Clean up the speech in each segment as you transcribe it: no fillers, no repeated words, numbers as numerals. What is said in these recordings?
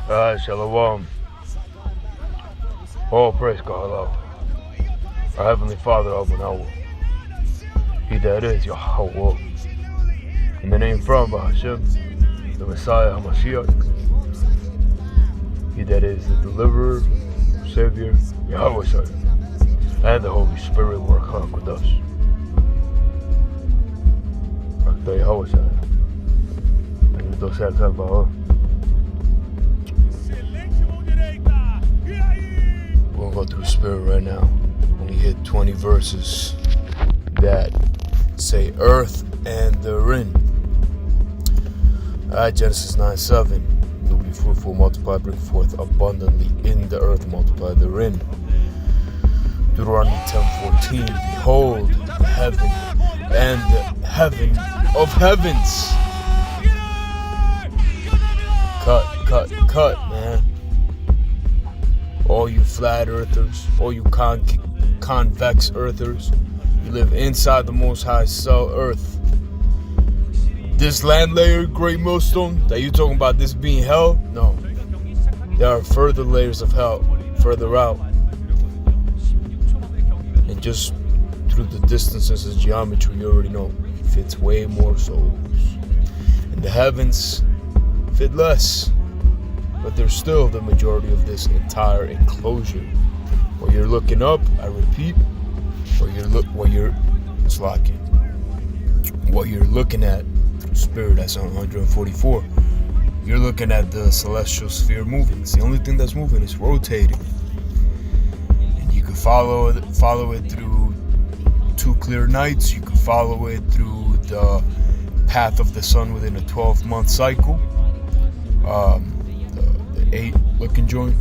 Shalom. All praise God, Allah. Our Heavenly Father, Abunawah. He that is Yahweh. In the name from Hashem, the Messiah HaMashiach. He that is the Deliverer, Savior, Yahweh Shai. And the Holy Spirit work hard with us. Yahweh Shai. And the Dosel Salvador. We'll go through Spirit right now. When we hit 20 verses that say earth and therein. Genesis 9:7. You'll be fruitful, multiply, bring forth abundantly in the earth, multiply therein. Deuteronomy 10:14. Behold the heaven and the heaven of heavens. Cut, man. All you flat earthers, all you convex earthers, you live inside the Most High cell earth. This land layer, Great Millstone, that you talking about this being hell? No. There are further layers of hell, further out. And just through the distances of geometry, you already know, fits way more souls. And the heavens fit less. But they're still the majority of this entire enclosure. While you're looking up, I repeat, what you're looking at through Spirit, that's on 144. You're looking at the celestial sphere moving. It's the only thing that's moving. It's rotating, and you can follow it through 2 clear nights. You can follow it through the path of the sun within a 12-month cycle. 8 looking joint,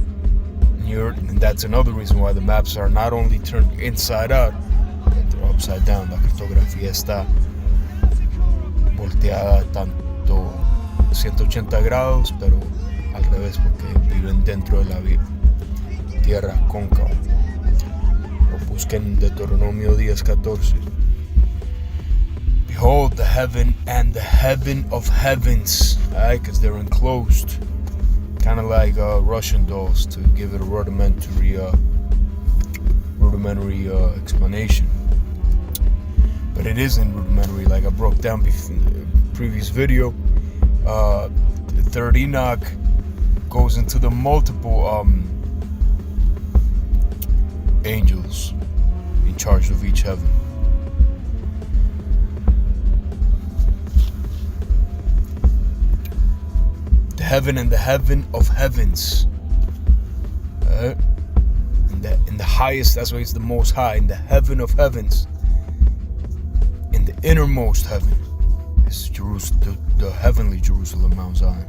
and that's another reason why the maps are not only turned inside out, but they're upside down. La cartografía está volteada tanto 180 grados, pero al revés, porque viven dentro de la tierra cóncava. O busquen Deuteronomio 10:14. Behold the heaven and the heaven of heavens, because they're enclosed. Kind of like Russian dolls, to give it a rudimentary explanation. But it isn't rudimentary, like I broke down in the previous video. The third Enoch goes into the multiple angels in charge of each heaven. Heaven and the heaven of heavens. In the highest, that's why it's the most high. In the heaven of heavens, in the innermost heaven, is Jerusalem, the heavenly Jerusalem, Mount Zion.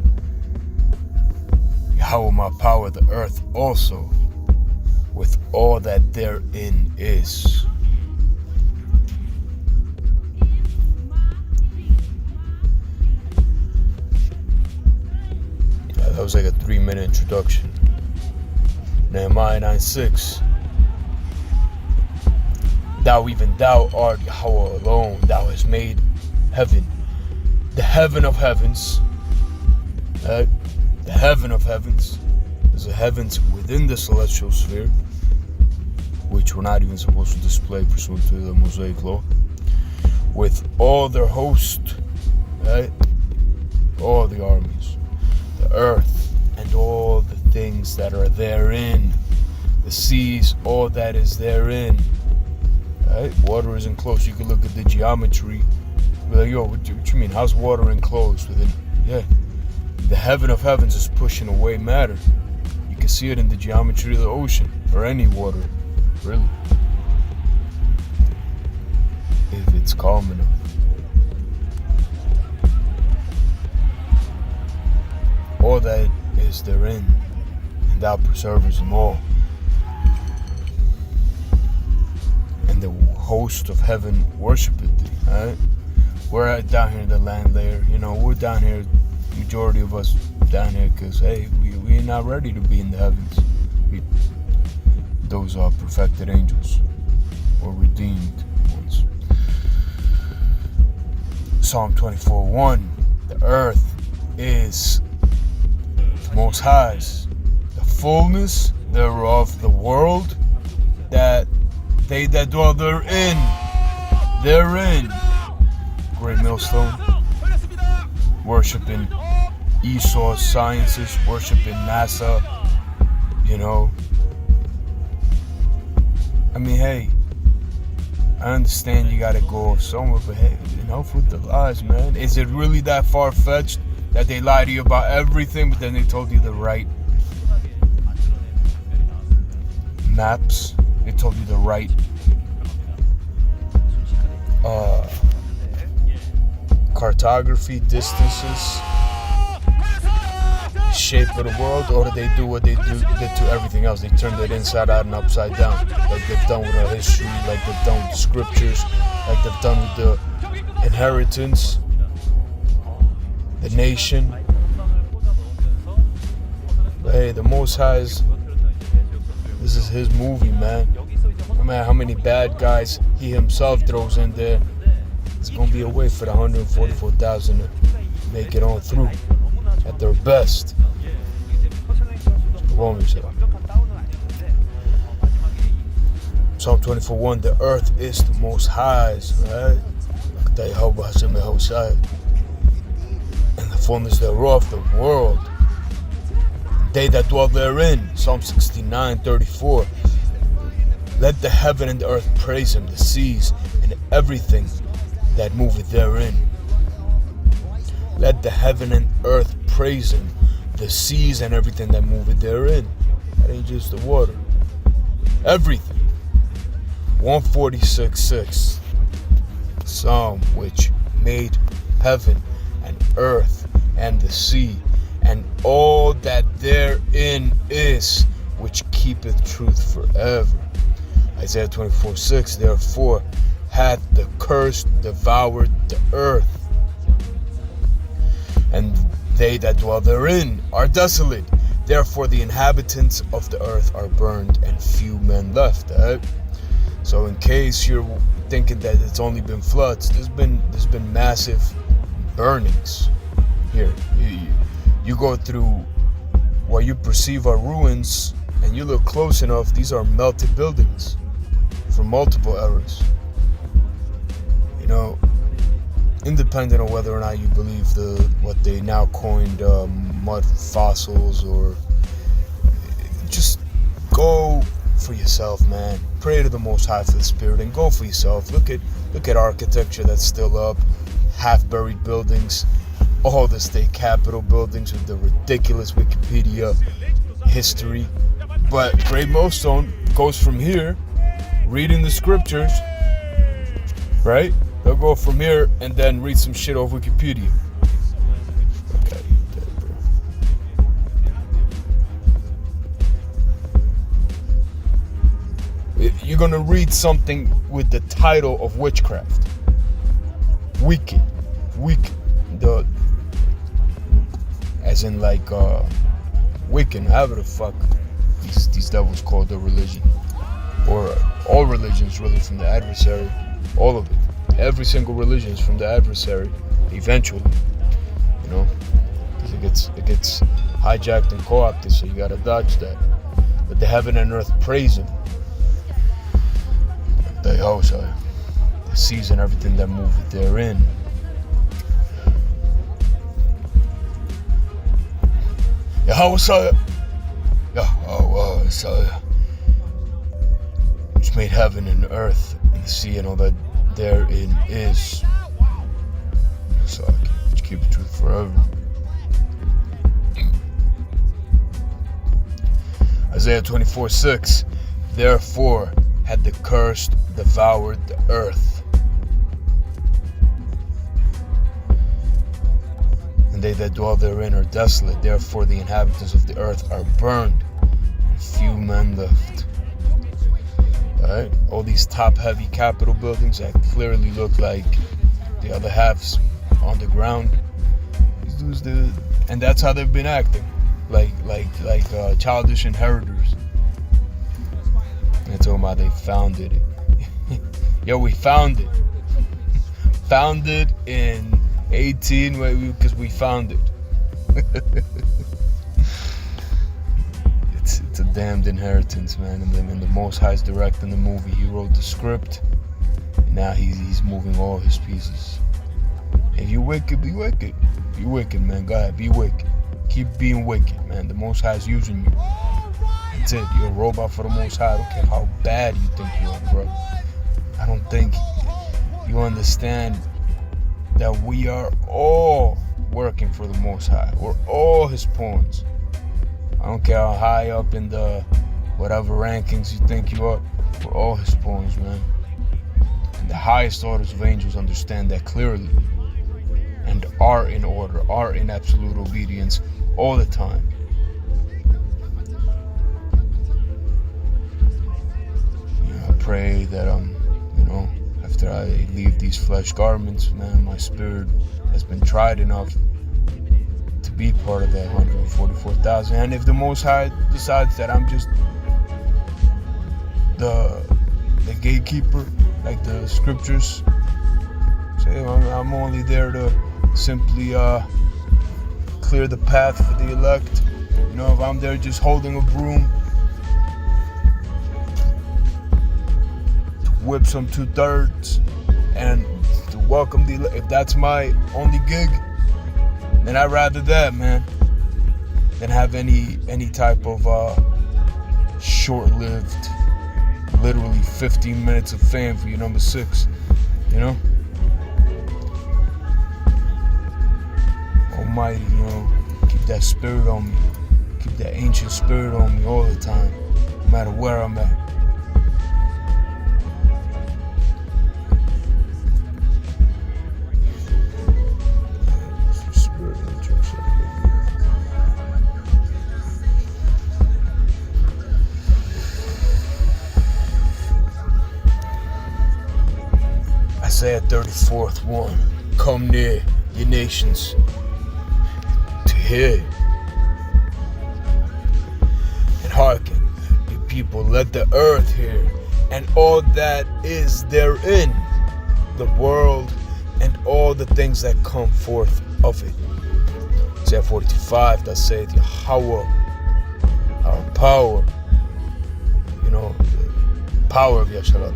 Yahweh my power, the earth also, with all that therein is. That was like a 3-minute introduction. Nehemiah 9:6. Thou art Yahweh alone. Thou hast made heaven, the heaven of heavens. The heaven of heavens is the heavens within the celestial sphere, which we're not even supposed to display pursuant to the Mosaic law, with all their host, all the armies. The earth and all the things that are therein, the seas, all that is therein. Right? Water is enclosed. You can look at the geometry. Be like, yo, what you mean? How's water enclosed within? Yeah, the heaven of heavens is pushing away matter. You can see it in the geometry of the ocean or any water, really, if it's calm enough. All that is therein, and thou preservest them all. And the host of heaven worshipeth thee. Right? We're down here in the land layer. We're down here, majority of us down here, because hey, we're not ready to be in the heavens. Those are perfected angels or redeemed ones. Psalm 24:1. The earth is the Most High's, the fullness thereof, the world that they that dwell therein, great millstone, worshiping Esau's sciences, worshiping NASA, you know. I mean, hey, I understand you gotta go somewhere, but hey, enough with the lies, man. Is it really that far-fetched that they lie to you about everything, but then they told you the right maps? They told you the right cartography, distances, shape of the world, or do they do what they did to everything else? They turned it inside out and upside down, like they've done with our history, like they've done with the scriptures, like they've done with the inheritance, the nation. But hey, the Most High's, this is his movie, man. No matter how many bad guys he himself throws in there, it's gonna be a way for the 144,000 to make it on through at their best. Psalm 24:1, the earth is the Most High's, right? And the fullness thereof, the world, they that dwell therein. Psalm 69:34. Let the heaven and the earth praise him, the seas and everything that moveth therein. Let the heaven and earth praise him, the seas and everything that moveth therein. That ain't just the water. Everything. 146:6. Psalm which made heaven and earth and the sea and all that therein is, which keepeth truth forever. Isaiah 24:6. Therefore hath the curse devoured the earth, and they that dwell therein are desolate. Therefore the inhabitants of the earth are burned, and few men left. Right? So in case you're thinking that it's only been floods, there's been massive burnings. Here, you go through what you perceive are ruins, and you look close enough, these are melted buildings from multiple eras. You know, independent of whether or not you believe what they now coined mud fossils, or just go for yourself, man. Pray to the Most High for the Spirit and go for yourself. Look at architecture that's still up, half-buried buildings, all the state capitol buildings with the ridiculous Wikipedia history. But Great Millstone goes from here, reading the scriptures, right? They'll go from here and then read some shit off Wikipedia. Okay, bro. You're gonna read something with the title of witchcraft. Wicked. As in like Wiccan, however the fuck these devils call their religion. Or all religions really from the adversary. All of it. Every single religion is from the adversary, eventually, you know, because it gets hijacked and co-opted, so you gotta dodge that. But the heaven and earth praise him. The seas and everything that moveth therein. Yahweh, which made heaven and earth and the sea and all that therein is, so which keep the truth forever. Isaiah 24:6. Therefore had the cursed devoured the earth, and they that dwell therein are desolate. Therefore the inhabitants of the earth are burned, and few men left. Alright, all these top-heavy Capitol buildings that clearly look like the other half's on the ground. These dudes did, and that's how they've been acting, like childish inheritors. And they're talking about they founded it. Yo, we found it. Found it in 18, because we found it. damned inheritance, man. And the Most High's directing the movie. He wrote the script. And now he's moving all his pieces. If you wicked, be wicked. Be wicked, man. Go ahead, be wicked. Keep being wicked, man. The Most High's using you. That's it. You're a robot for the Most High. I don't care how bad you think you are, bro. I don't think you understand that we are all working for the Most High. We're all his pawns. I don't care how high up in the whatever rankings you think you are. We're all his pawns, man. And the highest orders of angels understand that clearly and are in order, are in absolute obedience all the time. I pray that after I leave these flesh garments, man, my spirit has been tried enough to be part of that 144,000. And if the Most High decides that I'm just the gatekeeper, like the scriptures say, I'm only there to simply clear the path for the elect. If I'm there just holding a broom to whip some 2/3 and to welcome the elect, if that's my only gig, then I'd rather that, man, than have any type of short-lived, literally 15 minutes of fame for your number 6, Almighty, keep that spirit on me. Keep that ancient spirit on me all the time, no matter where I'm at. Isaiah 34th 1. Come near, ye nations, to hear, and hearken, ye people, let the earth hear, and all that is therein, the world, and all the things that come forth of it. Isaiah 45, thus saith Yahweh, our power, the power of Yasharal,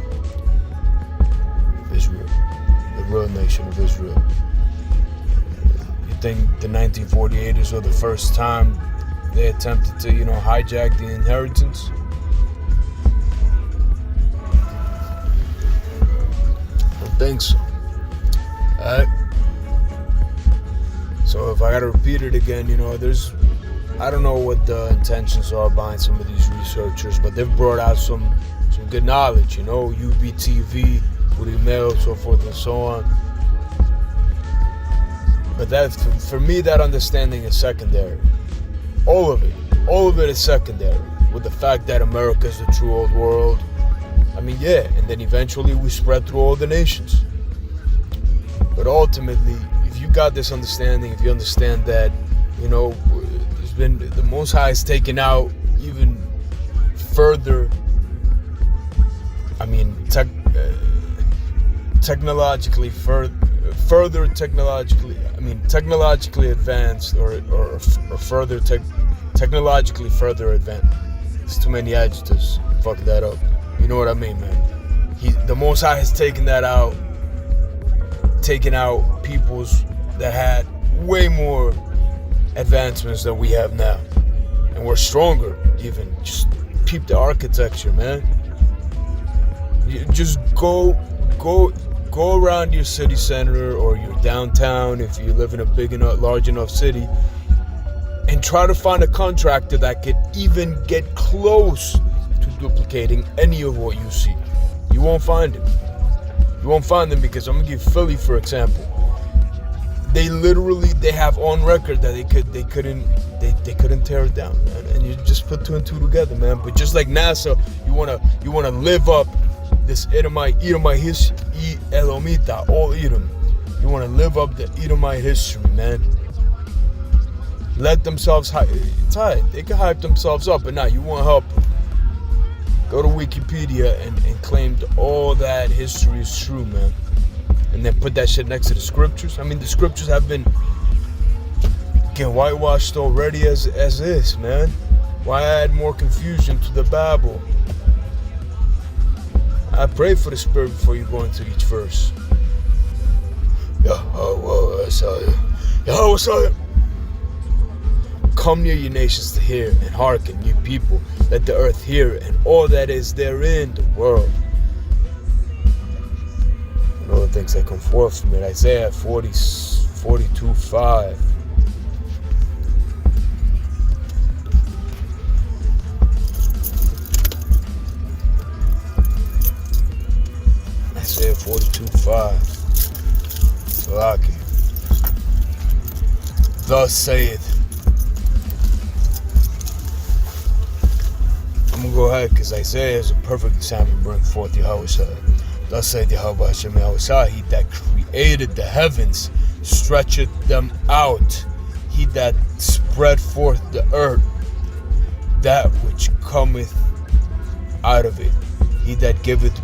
Israel, the real nation of Israel. You think the 1948ers were the first time they attempted to, hijack the inheritance? I don't think so. Alright? So if I gotta repeat it again, I don't know what the intentions are behind some of these researchers, but they've brought out some good knowledge, UBTV, Mail, so forth and so on. But that, for me, that understanding is secondary. All of it is secondary. With the fact that America is the true old world. And then eventually we spread through all the nations. But ultimately, if you got this understanding, if you understand that, there's been, the Most High is taken out even further, technologically advanced or further technologically further advanced. It's too many adjectives. Fuck that up. You know what I mean, man? The Most High has taken out peoples that had way more advancements than we have now, and we're stronger. Even just peep the architecture, man. You just go around your city center or your downtown if you live in a big enough, large enough city, and try to find a contractor that could even get close to duplicating any of what you see. You won't find them. You won't find them because I'm gonna give Philly for example. They have on record that they couldn't tear it down, man. And you just put 2 and 2 together, man. But just like NASA, you wanna live up this Edomite history, Edomita, all Edom. You want to live up the Edomite history, man. Let themselves they can hype themselves up, but now you want help. Go to Wikipedia and claim all that history is true, man. And then put that shit next to the scriptures. The scriptures have been getting whitewashed already as is, man. Why add more confusion to the Bible? I pray for the Spirit before you go into each verse. Yahweh, come near, you nations, to hear, and hearken, you people. Let the earth hear, and all that is therein, the world. And all the things that come forth from it. Isaiah 42:5. Isaiah 42:5. Salaki. Thus saith. I'm gonna go ahead because Isaiah is a perfect example to bring forth Yahweh. Thus saith Yahweh Hashem Yahweh, He that created the heavens stretcheth them out. He that spread forth the earth, that which cometh out of it. He that giveth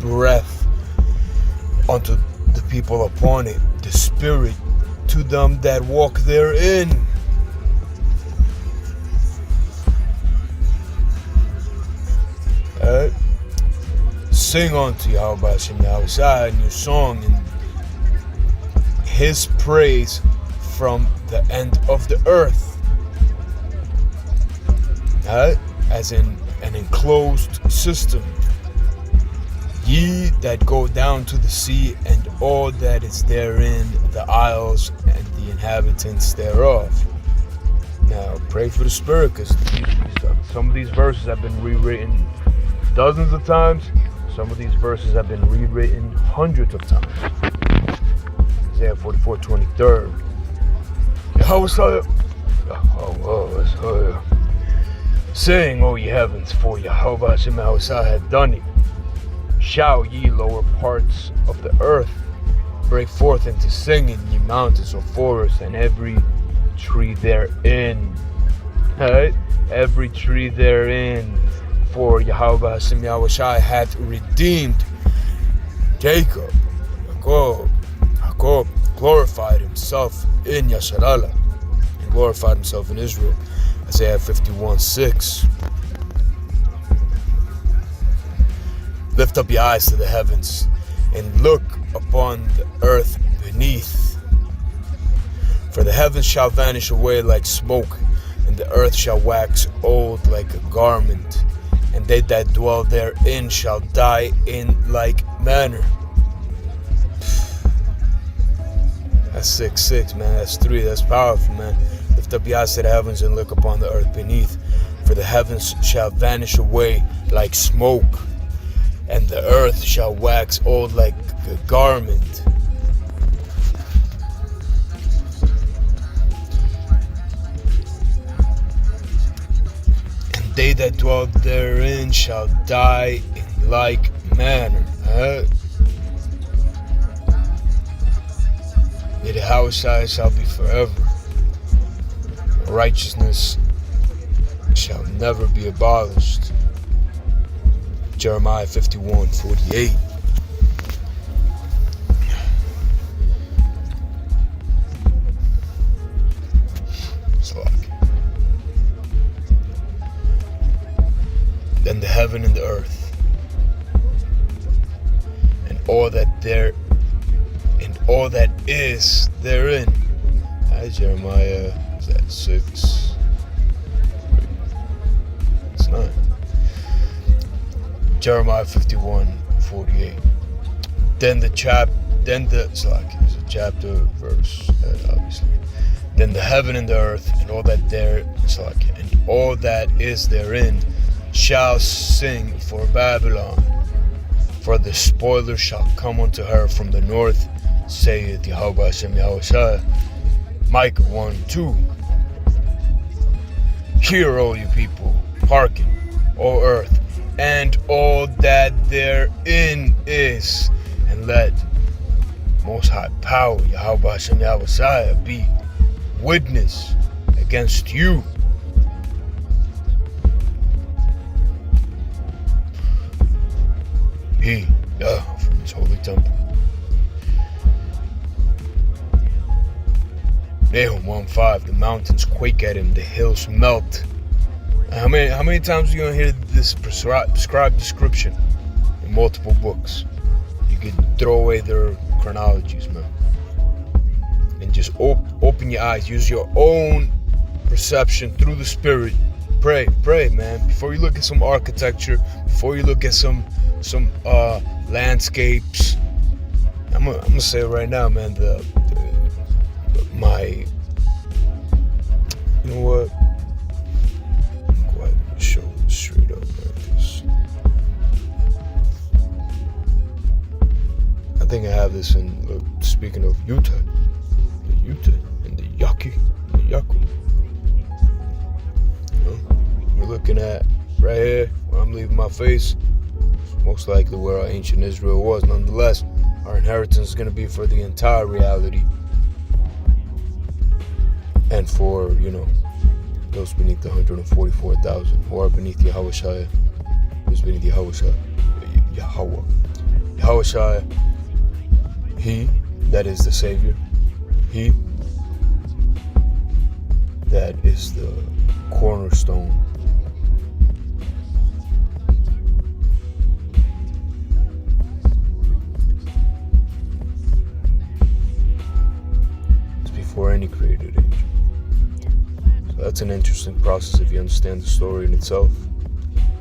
breath unto the people upon it, the spirit to them that walk therein. Sing unto Yahweh Hashem Yahweh in your song and His praise from the end of the earth. As in an enclosed system. Ye that go down to the sea and all that is therein, the isles and the inhabitants thereof. Now pray for the Spirit, because some of these verses have been rewritten dozens of times. Some of these verses have been rewritten hundreds of times. Isaiah 44:23. Yahweh, sing, O ye heavens, for Yahweh Hashem Yahweh hath done it. Shout, ye lower parts of the earth. Break forth into singing, ye mountains or forests, and every tree therein. Every tree therein. For Yahweh Hashem Yahweh hath redeemed Jacob. Jacob glorified himself in Yasharallah and glorified himself in Israel. Isaiah 51:6. Lift up your eyes to the heavens and look upon the earth beneath. For the heavens shall vanish away like smoke, and the earth shall wax old like a garment, and they that dwell therein shall die in like manner. That's 6:6, man. That's 3. That's powerful, man. Lift up your eyes to the heavens and look upon the earth beneath. For the heavens shall vanish away like smoke, and the earth shall wax old like a garment. And they that dwell therein shall die in like manner. Yet the house shall be forever. Righteousness shall never be abolished. Jeremiah 51:48. Then the heaven and the earth, and all that is therein. Jeremiah, is that 6? It's 9. Jeremiah 51:48. Then the it's a chapter, verse, obviously. Then the heaven and the earth and all that and all that is therein shall sing for Babylon, for the spoiler shall come unto her from the north, saith Yahweh Hashem Yahweh. Micah 1:2. Hear, O you people, hearken, O earth, and all that therein is, and let Most High Power, Yahweh Hashem Yahweh, be witness against you. He, from his holy temple. Nahum 1:5. The mountains quake at him, the hills melt How many times are you gonna hear this prescribed description in multiple books? You could throw away their chronologies, man, and just open your eyes. Use your own perception through the spirit. Pray, man. Before you look at some architecture, before you look at some landscapes, I'm gonna say it right now, man. You know what? I'm go ahead and show this straight up, man. 'Cause I think I have this in. Speaking of Utah, and the Yaku. We're looking at right here where I'm leaving my face. Most likely where ancient Israel was. Nonetheless, our inheritance is going to be for the entire reality, and for those beneath the 144,000 who are beneath Yahweh, who's beneath Yahweh, He that is the Savior, He that is the cornerstone. It's before any created angel. So that's an interesting process if you understand the story in itself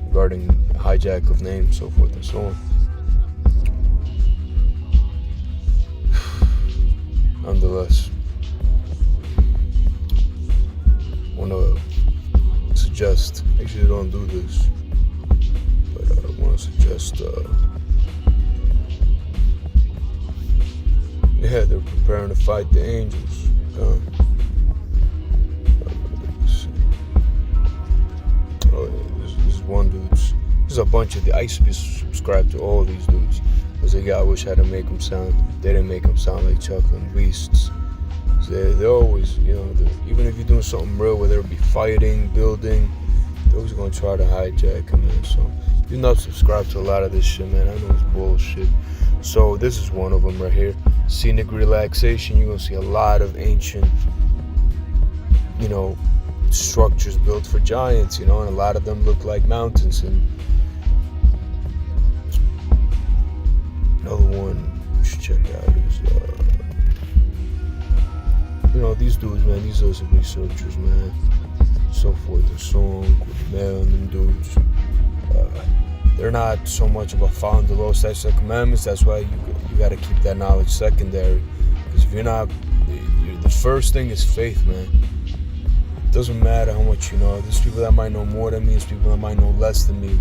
regarding hijack of names, so forth and so on. Nonetheless, I want to suggest, actually don't do this, but I want to suggest, they're preparing to fight the angels. This is one dude's, there's a bunch of I used to be subscribed to all these dudes. Because I wish I had to make them sound, they didn't make them sound like chuckling beasts. So they're always, even if you're doing something real, whether it be fighting, building, they're always going to try to hijack them, man. So do not subscribe to a lot of this shit, man. I know it's bullshit. So this is one of them right here. Scenic relaxation. You're going to see a lot of ancient, structures built for giants, and a lot of them look like mountains. And another one you should check out is, these dudes, man, these are some researchers, man, so forth and so on, man, them dudes, they're not so much of a following the law, statutes, and commandments. That's why you got to keep that knowledge secondary, because if you're not, the first thing is faith, man. It doesn't matter how much you know. There's people that might know more than me, there's people that might know less than me.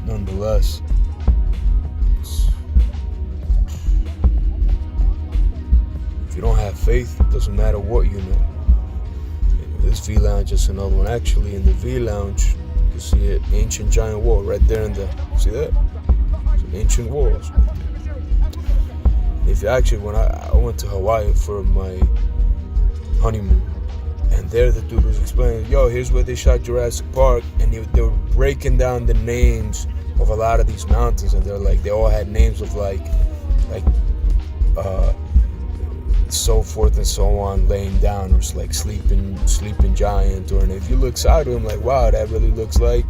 Nonetheless, if you don't have faith, it doesn't matter what you know. This V Lounge is another one. Actually, in the V Lounge, you can see an ancient giant wall right there in the. See that? Some ancient walls. If you actually, when I went to Hawaii for my honeymoon, and there the dude was explaining, here's where they shot Jurassic Park, and they were breaking down the names of a lot of these mountains, and they're like, they all had names of like so forth and so on, laying down, or it's like sleeping giant, or, and if you look side of him, like, wow, that really looks like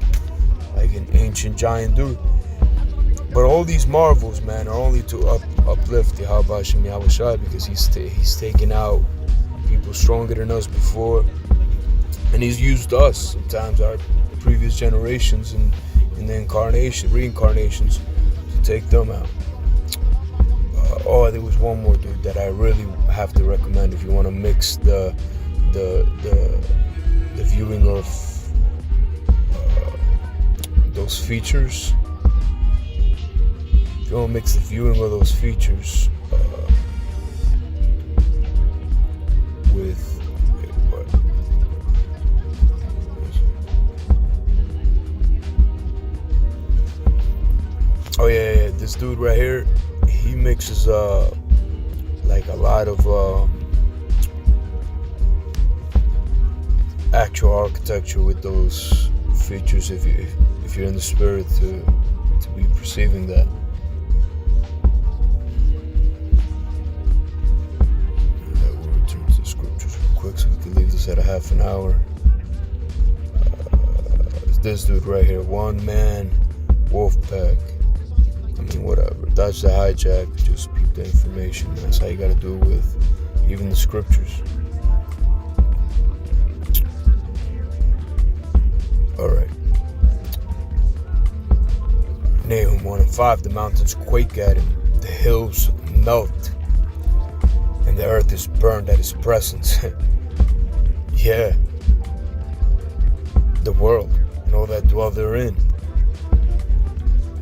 an ancient giant dude. But all these marvels, man, are only to uplift the Habashim Yahushua, because he's taken out people stronger than us before, and he's used us, sometimes our previous generations, in the reincarnations, to take them out. There was one more dude that I really have to recommend if you want to mix the viewing of those features. If you want to mix the viewing of those features with what? Oh yeah, this dude right here, he mixes like a lot of actual architecture with those features, if you're in the spirit to be perceiving that. We'll return to the scriptures real quick so we can leave this at a half an hour. this dude right here. One man, wolf pack. I mean, whatever. Dodge the hijack. Just keep the information. That's how you gotta do it with even the scriptures. Alright. Nahum 1:5. The mountains quake at him. The hills melt. And the earth is burned at his presence. Yeah. The world and all that dwell therein.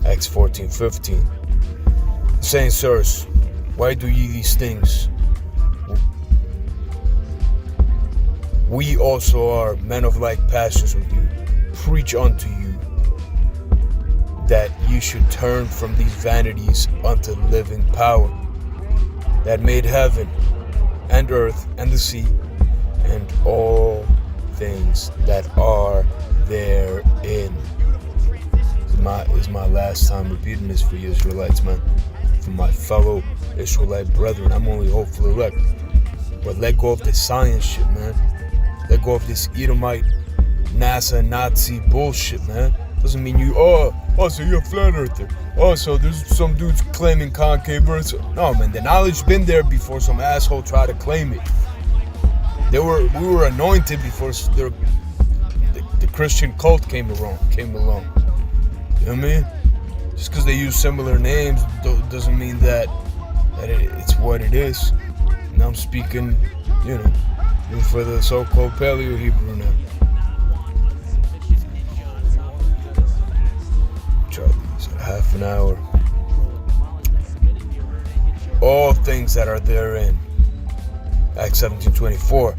Acts 14:15. Saying, sirs, why do ye these things? We also are men of like passions with you. Preach unto you that ye should turn from these vanities unto living power, that made heaven and earth and the sea and all things that are therein. This is my last time repeating this for you Israelites, man. For my fellow Israelite brethren. I'm only hopeful elect. But let go of this science shit, man. Let go of this Edomite, NASA, Nazi bullshit, man. Doesn't mean you, so you're a flat earther. So there's some dudes claiming concave earth. No, man, the knowledge been there before some asshole tried to claim it. We were anointed before the Christian cult came along. You know what I mean? Just because they use similar names doesn't mean that it's what it is. And I'm speaking, even for the so-called Paleo Hebrew now. Try these at half an hour. All things that are therein. Acts 17:24.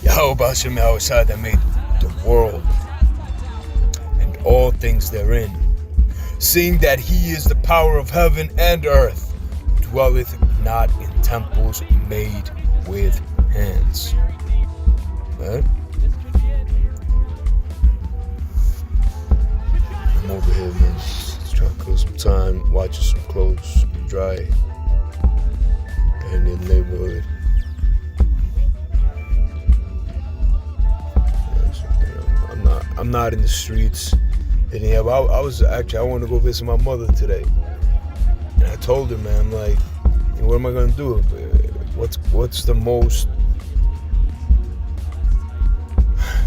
Yahweh Hashem Yahweh that made the world and all things therein, seeing that he is the power of heaven and earth, dwelleth not in temples made with hands. Right? I'm over here, man. Just trying to kill some time, watching some clothes dry in the neighborhood. I'm not in the streets. And yeah, I wanted to go visit my mother today. And I told her, man, I'm like, what am I gonna do? What's the most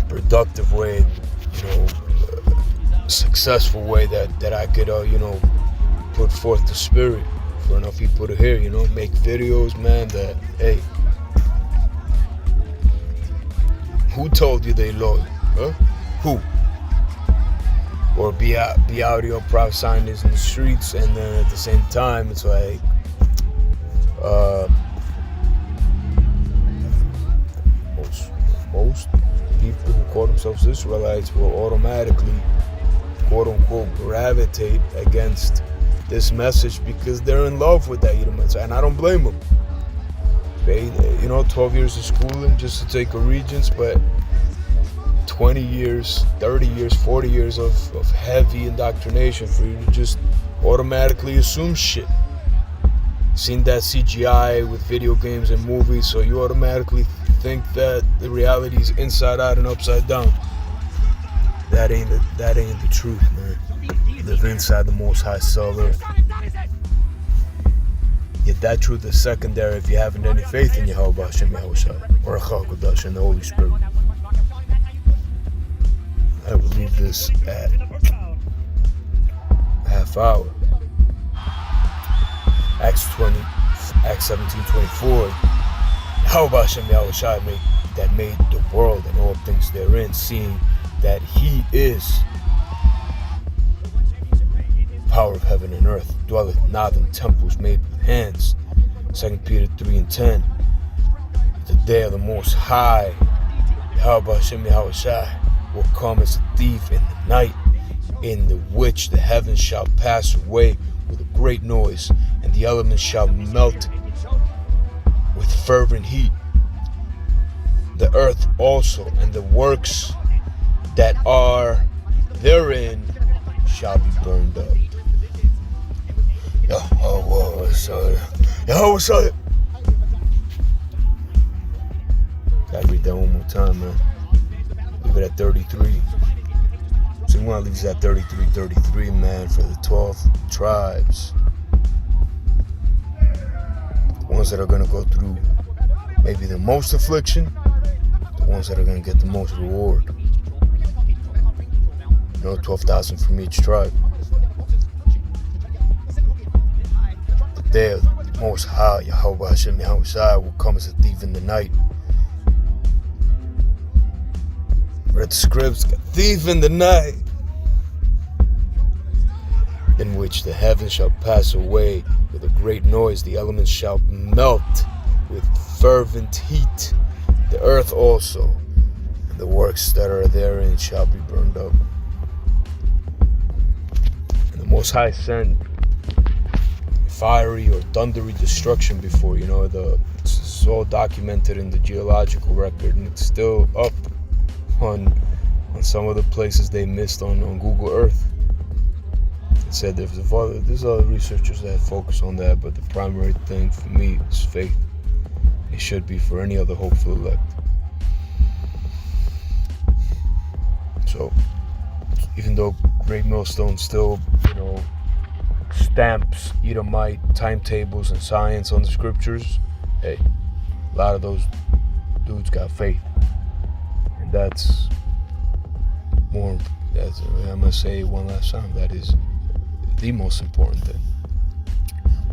productive way, successful way that I could, put forth the spirit for enough people to hear, make videos, man, that, hey, who told you they loyal? Huh? Who? Or be out here prophesying this in the streets, and then at the same time, it's like, most people who call themselves Israelites will automatically, quote unquote, gravitate against this message because they're in love with that Edomite, and I don't blame them. 12 years of schooling just to take a regents, but 20 years, 30 years, 40 years of heavy indoctrination for you to just automatically assume shit. Seen that CGI with video games and movies, so you automatically think that the reality is inside out and upside down. That ain't the truth, man. You live inside the Most High Soul Earth. Yet that truth is secondary if you haven't any faith in Yahweh Hashem Yahushua or Chakodash and the Holy Spirit. I will leave this at half hour. Acts 17:24. Yahweh Hashem Yahushua made the world and all things therein, seeing that he is power of heaven and earth, dwelleth not in temples made with hands. 2 Peter 3:10. The day of the Most High, Yahweh Hashem Yahushua, will come as a thief in the night, in the which the heavens shall pass away with a great noise, and the elements shall melt with fervent heat. The earth also and the works that are therein shall be burned up. Gotta read that one more time, man. Leave it at 33. So we want to leave it at 33, man, for the 12 tribes. The ones that are going to go through maybe the most affliction, the ones that are going to get the most reward. 12,000 from each tribe. But there, the Most High, Yahweh Hashem Yahweh will come as a thief in the night. Read the scripts, thief in the night, in which the heavens shall pass away with a great noise, the elements shall melt with fervent heat, the earth also, and the works that are therein shall be burned up. And the Most High sent fiery or thundery destruction before, it's all documented in the geological record, and it's still up on some of the places they missed on Google Earth. It said there's other researchers that focus on that, but the primary thing for me is faith. It should be for any other hopeful elect. So, even though Great Millstone still, stamps Edomite timetables and science on the scriptures, hey, a lot of those dudes got faith. And that's more, I'm going to say one last time, that is the most important thing.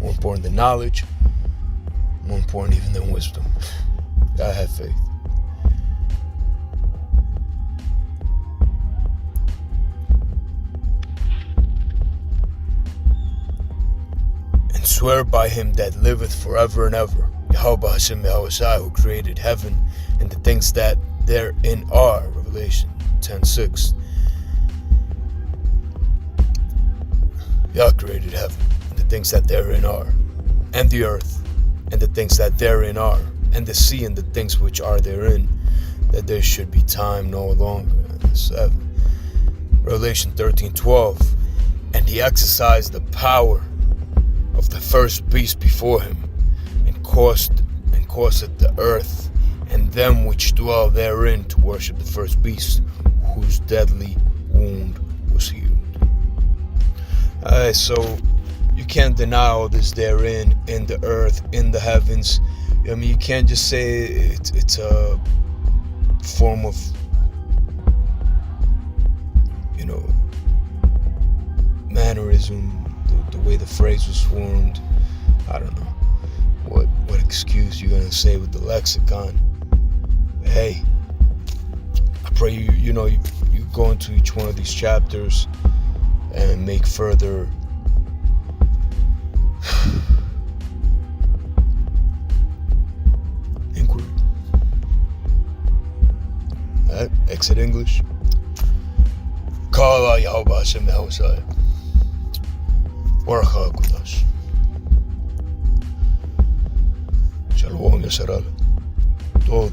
More important than knowledge, more important even than wisdom. Gotta have faith. And swear by him that liveth forever and ever, Yahweh Hashem Yahushai, who created heaven and the things that therein are, Revelation 10:6. Yah created heaven and the things that therein are, and the earth and the things that therein are, and the sea and the things which are therein, that there should be time no longer. 7. Revelation 13:12. And he exercised the power of the first beast before him, and caused the earth and them which dwell therein to worship the first beast, whose deadly wound was healed. So you can't deny all this therein, in the earth, in the heavens. You can't just say it's a form of, mannerism, the way the phrase was formed. I don't know what excuse you're gonna say with the lexicon. But hey, I pray you go into each one of these chapters and make further inquiry. Exit English. Kala Yahweh Hashem Yahushai. Baruch HaKodesh. Shalom Yisrael. Todo.